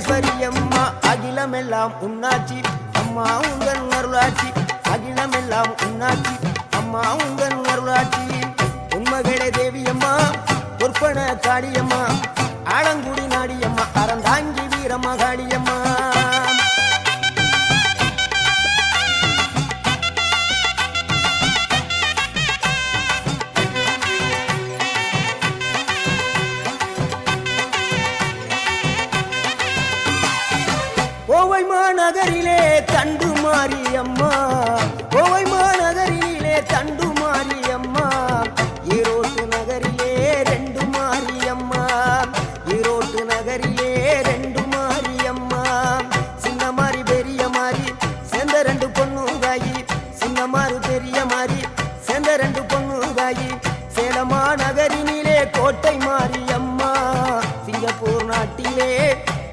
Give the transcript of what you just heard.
மகேஸ்வரி அம்மா அகிலமெல்லாம் உன்னாட்சி அம்மா உங்கள் அருளாட்சி அகிலமெல்லாம் உன்னாட்சி அம்மா உங்கள் அருளாட்சி உண்மகளே தேவியம்மா பொற்பன காளியம்மா ஆலங்குடி நாடியம்மா அறந்தாங்கி வீரம்மா காளியம்மா கோவை மாநகரிலே தண்டு மாரியம்மா கோவை